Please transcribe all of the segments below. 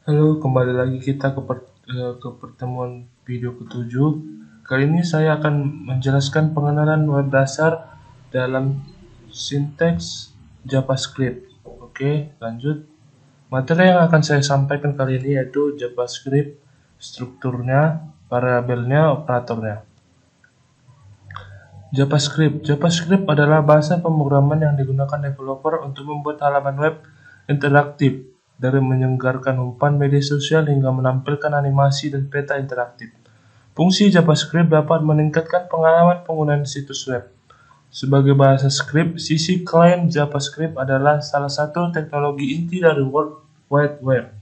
Halo, kembali lagi kita ke pertemuan video ketujuh. Kali ini saya akan menjelaskan pengenalan web dasar dalam sinteks JavaScript. Oke, lanjut. Materi yang akan saya sampaikan kali ini yaitu JavaScript, strukturnya, variabelnya, operatornya. JavaScript adalah bahasa pemrograman yang digunakan developer untuk membuat halaman web interaktif, dari menyegarkan umpan media sosial hingga menampilkan animasi dan peta interaktif. Fungsi JavaScript dapat meningkatkan pengalaman penggunaan situs web. Sebagai bahasa script, sisi klien JavaScript adalah salah satu teknologi inti dari World Wide Web.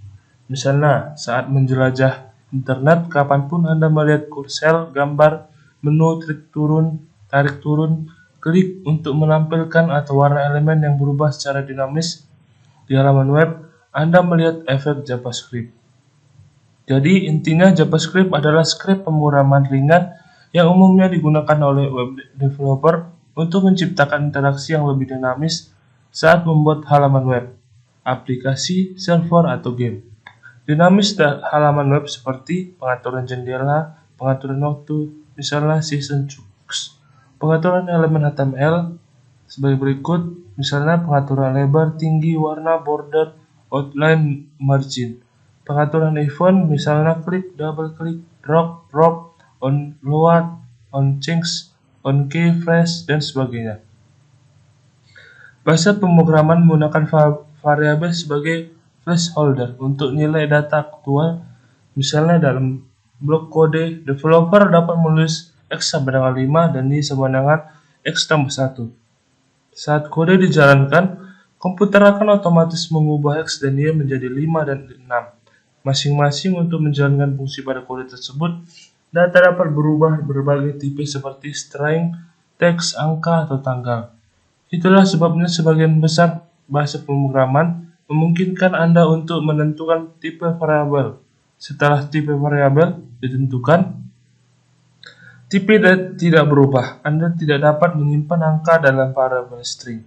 Misalnya, saat menjelajah internet, kapanpun Anda melihat kursor, gambar, menu, tarik turun, klik untuk menampilkan atau warna elemen yang berubah secara dinamis di halaman web, Anda melihat efek JavaScript. Jadi, intinya JavaScript adalah skrip pemrograman ringan yang umumnya digunakan oleh web developer untuk menciptakan interaksi yang lebih dinamis saat membuat halaman web, aplikasi, server, atau game. Dinamis halaman web seperti pengaturan jendela, pengaturan waktu, misalnya season chooks, pengaturan elemen HTML sebagai berikut, misalnya pengaturan lebar, tinggi, warna, border, outline, margin. Pengaturan event, misalnya klik, double klik, drop, on load, on change, on key, fresh, dan sebagainya. Bahasa pemrograman menggunakan variabel sebagai placeholder untuk nilai data aktual. Misalnya dalam blok kode, developer dapat menulis X sama dengan 5 dan Y sama dengan X tambah 1. Saat kode dijalankan, komputer akan otomatis mengubah X dan Y menjadi 5 dan 6. Masing-masing untuk menjalankan fungsi pada kode tersebut, data dapat berubah berbagai tipe seperti string, teks, angka, atau tanggal. Itulah sebabnya sebagian besar bahasa pemrograman memungkinkan Anda untuk menentukan tipe variabel. Setelah tipe variabel ditentukan, tipe tidak berubah. Anda tidak dapat menyimpan angka dalam variabel string.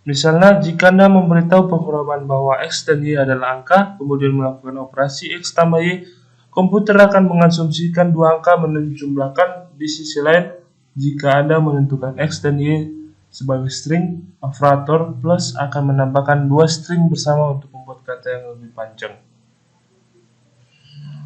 Misalnya, jika Anda memberitahu pemrograman bahwa X dan Y adalah angka, kemudian melakukan operasi X tambah Y, komputer akan mengasumsikan dua angka menjumlahkan. Di sisi lain, jika Anda menentukan X dan Y sebagai string, operator plus akan menambahkan dua string bersama untuk membuat kata yang lebih panjang.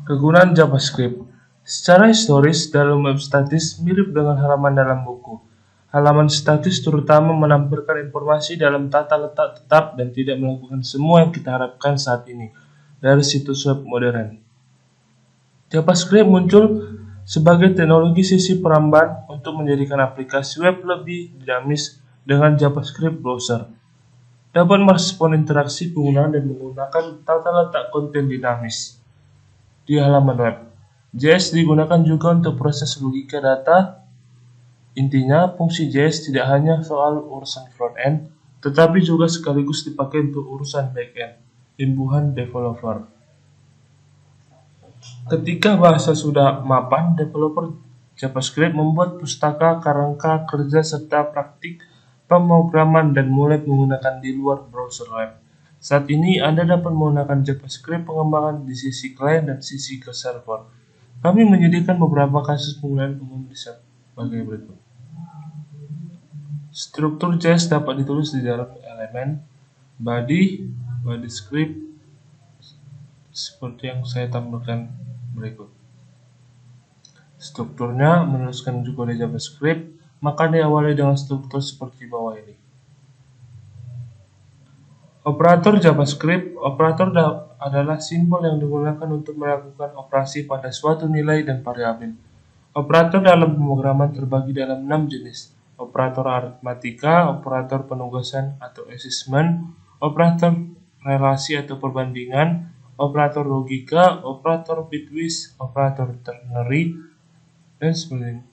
Kegunaan JavaScript. Secara historis, dalam web statis mirip dengan halaman dalam buku. Halaman statis terutama menampilkan informasi dalam tata letak tetap dan tidak melakukan semua yang kita harapkan saat ini dari situs web modern. JavaScript muncul sebagai teknologi sisi peramban untuk menjadikan aplikasi web lebih dinamis dengan JavaScript browser. Dapat merespon interaksi penggunaan dan menggunakan tata letak konten dinamis di halaman web. JS digunakan juga untuk proses logika data. Intinya, fungsi JS tidak hanya soal urusan front-end, tetapi juga sekaligus dipakai untuk urusan back-end, imbuhan developer. Ketika bahasa sudah mapan, developer JavaScript membuat pustaka, kerangka kerja, serta praktik pemrograman dan mulai menggunakan di luar browser web. Saat ini, Anda dapat menggunakan JavaScript pengembangan di sisi klien dan sisi ke server. Kami menyediakan beberapa kasus penggunaan umum di sebagai berikut. Struktur JS dapat ditulis di dalam elemen body script seperti yang saya tampilkan berikut. Strukturnya menuliskan juga di JavaScript, maka diawali dengan struktur seperti bawah ini. Operator JavaScript. Operator adalah simbol yang digunakan untuk melakukan operasi pada suatu nilai dan variabel. Operator dalam pemrograman terbagi dalam 6 jenis. Operator aritmatika, operator penugasan atau assessment, operator relasi atau perbandingan, operator logika, operator bitwise, operator ternary, dan sebagainya.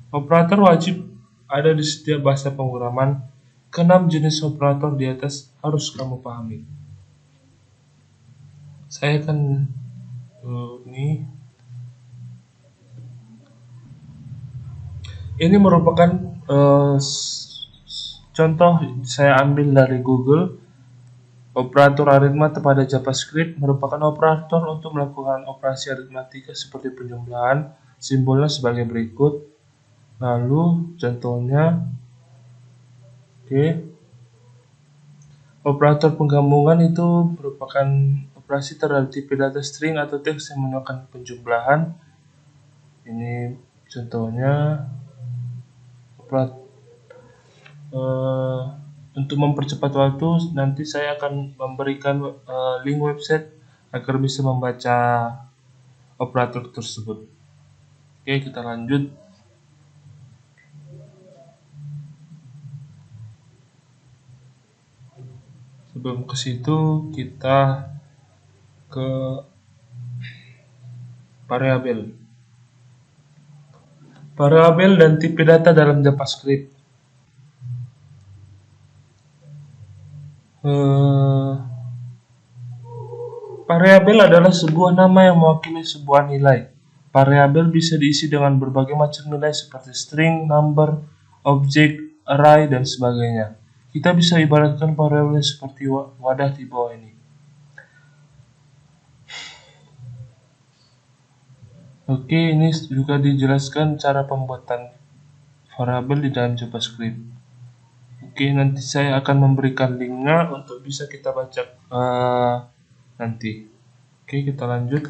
Operator wajib ada di setiap bahasa pemrograman. Keenam jenis operator di atas harus kamu pahami. Saya akan ini merupakan contoh saya ambil dari Google. Operator aritmatika pada JavaScript merupakan operator untuk melakukan operasi aritmatika seperti penjumlahan. Simbolnya sebagai berikut. Lalu contohnya, operator penggabungan itu merupakan operasi terhadap tipe data string atau teks yang menggunakan penjumlahan. Ini contohnya. Untuk mempercepat waktu, nanti saya akan memberikan link website agar bisa membaca operator tersebut. Oke, kita lanjut. Sebelum ke situ, kita ke variabel. Variabel dan tipe data dalam JavaScript. Variabel adalah sebuah nama yang mewakili sebuah nilai. Variabel bisa diisi dengan berbagai macam nilai seperti string, number, objek, array, dan sebagainya. Kita bisa ibaratkan variabel seperti wadah di bawah ini. Oke, ini juga dijelaskan cara pembuatan variabel di dalam JavaScript. Oke, nanti saya akan memberikan linknya untuk bisa kita baca nanti. Oke, kita lanjut.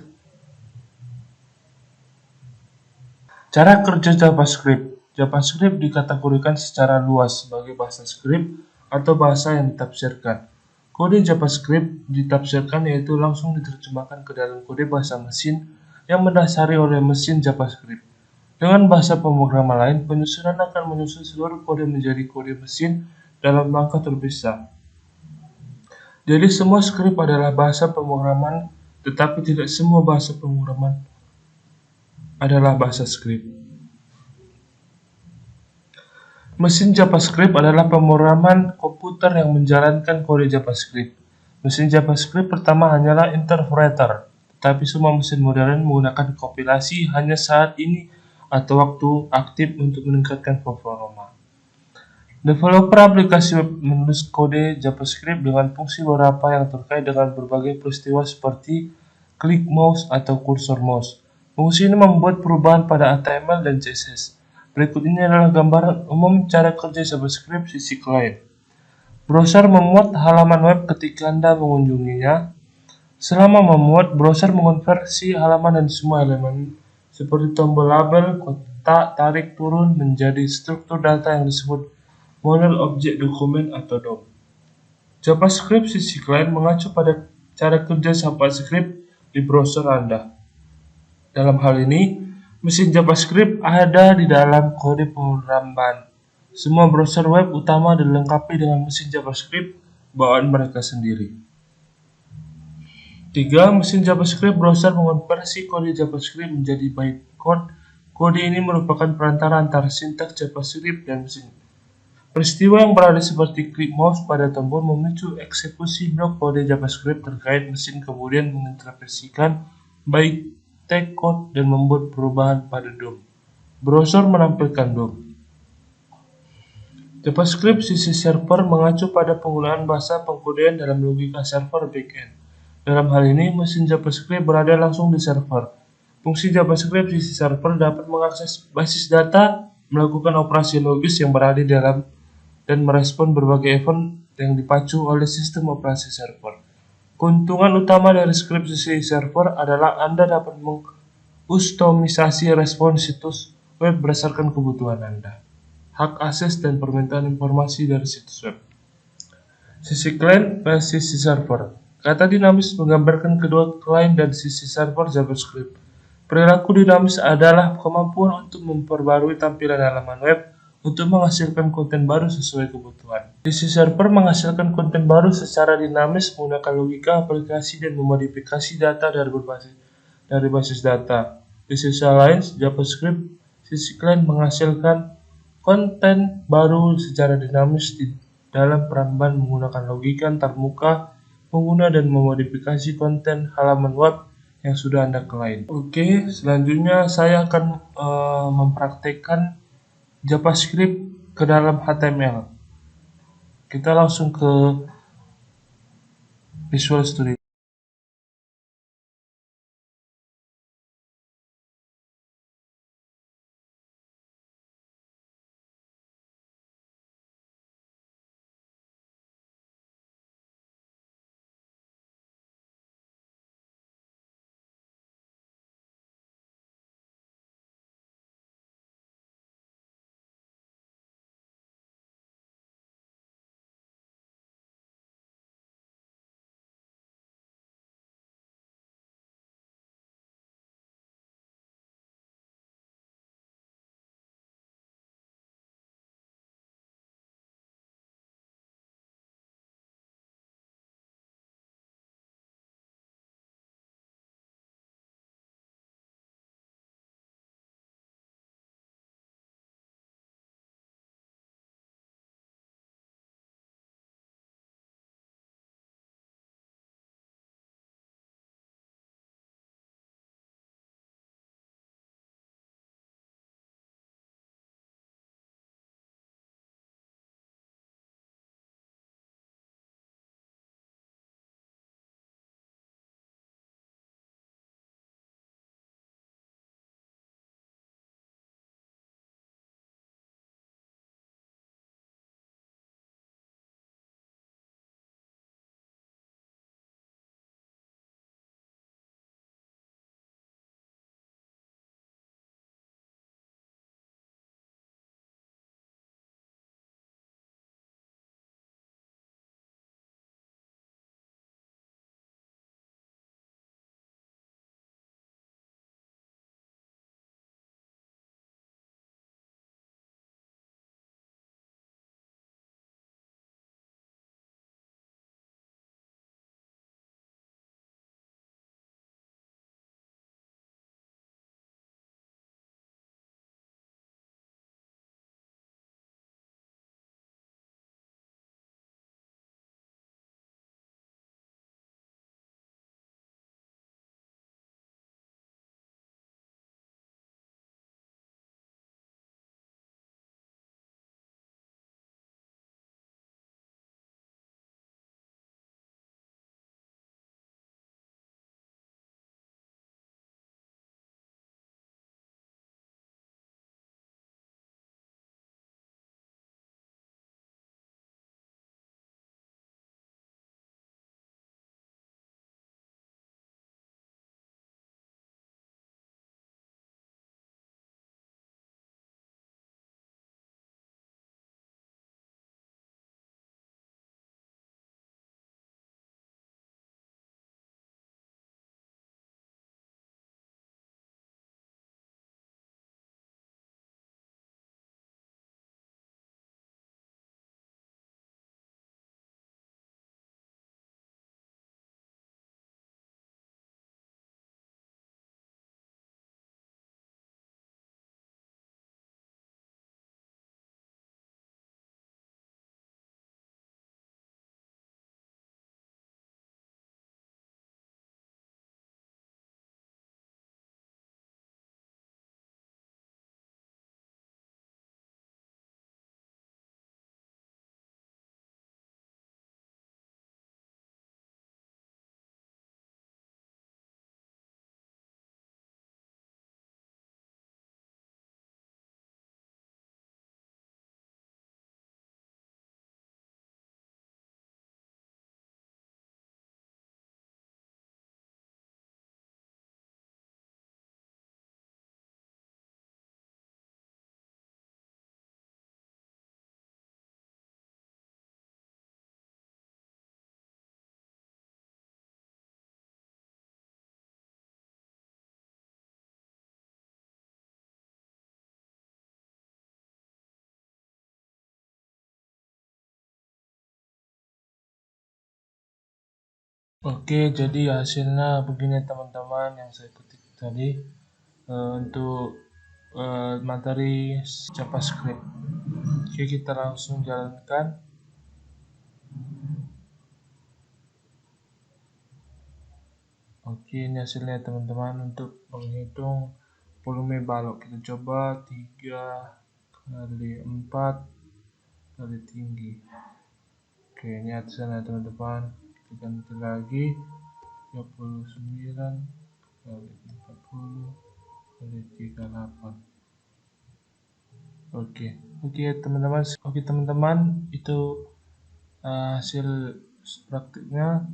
Cara kerja JavaScript. JavaScript dikategorikan secara luas sebagai bahasa script atau bahasa yang ditafsirkan. Kode JavaScript ditafsirkan yaitu langsung diterjemahkan ke dalam kode bahasa mesin yang mendasari oleh mesin JavaScript. Dengan bahasa pemrograman lain, penyusunan akan menyusun seluruh kode menjadi kode mesin dalam langkah terpisah. Jadi semua skrip adalah bahasa pemrograman, tetapi tidak semua bahasa pemrograman adalah bahasa skrip. Mesin JavaScript adalah pemrograman komputer yang menjalankan kode JavaScript. Mesin JavaScript pertama hanyalah interpreter, tetapi semua mesin modern menggunakan kompilasi hanya saat ini atau waktu aktif untuk meningkatkan performa. Developer aplikasi web menulis kode JavaScript dengan fungsi beberapa yang terkait dengan berbagai peristiwa seperti klik mouse atau kursor mouse. Fungsi ini membuat perubahan pada HTML dan CSS. Berikut ini adalah gambaran umum cara kerja JavaScript sisi klien. Browser memuat halaman web ketika Anda mengunjunginya. Selama memuat, browser mengonversi halaman dan semua elemen seperti tombol label, kotak, tarik, turun menjadi struktur data yang disebut model objek dokumen atau DOM. JavaScript sisi klien mengacu pada cara kerja JavaScript di browser Anda. Dalam hal ini, mesin JavaScript ada di dalam kode pemrograman. Semua browser web utama dilengkapi dengan mesin JavaScript bawaan mereka sendiri. 3. Mesin JavaScript browser mengonversi kode JavaScript menjadi bytecode. Kode ini merupakan perantara antara sintaks JavaScript dan mesin. Peristiwa yang berada seperti klik mouse pada tombol memicu eksekusi blok kode JavaScript terkait mesin kemudian menginterpretasikan bytecode dan membuat perubahan pada DOM. Browser menampilkan DOM. JavaScript sisi server mengacu pada penggunaan bahasa pengkodean dalam logika server backend. Dalam hal ini, mesin JavaScript berada langsung di server. Fungsi JavaScript sisi server dapat mengakses basis data, melakukan operasi logis yang berada di dalam, dan merespon berbagai event yang dipacu oleh sistem operasi server. Keuntungan utama dari script sisi server adalah Anda dapat mengkustomisasi respon situs web berdasarkan kebutuhan Anda, hak akses dan permintaan informasi dari situs web. Sisi klien versi sisi server. Kata dinamis menggambarkan kedua klien dan sisi server JavaScript. Perilaku dinamis adalah kemampuan untuk memperbarui tampilan halaman web untuk menghasilkan konten baru sesuai kebutuhan. Sisi server menghasilkan konten baru secara dinamis menggunakan logika aplikasi dan memodifikasi data dari basis data. Di sisi lain, JavaScript sisi klien menghasilkan konten baru secara dinamis di dalam perambahan menggunakan logika antarmuka pengguna dan memodifikasi konten halaman web yang sudah Anda klien. Oke, selanjutnya saya akan mempraktekkan JavaScript ke dalam HTML. Kita langsung ke Visual Studio. Oke, jadi hasilnya begini teman-teman yang saya ketik tadi untuk materi JavaScript. Oke, kita langsung jalankan. Oke, ini hasilnya teman-teman untuk menghitung volume balok. Kita coba 3 kali 4 kali tinggi. Oke, ini hasilnya teman-teman. tekan enter lagi. 39 kali 40 kali 38. Oke teman-teman, itu hasil praktiknya.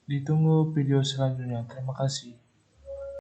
Ditunggu video selanjutnya. Terima kasih.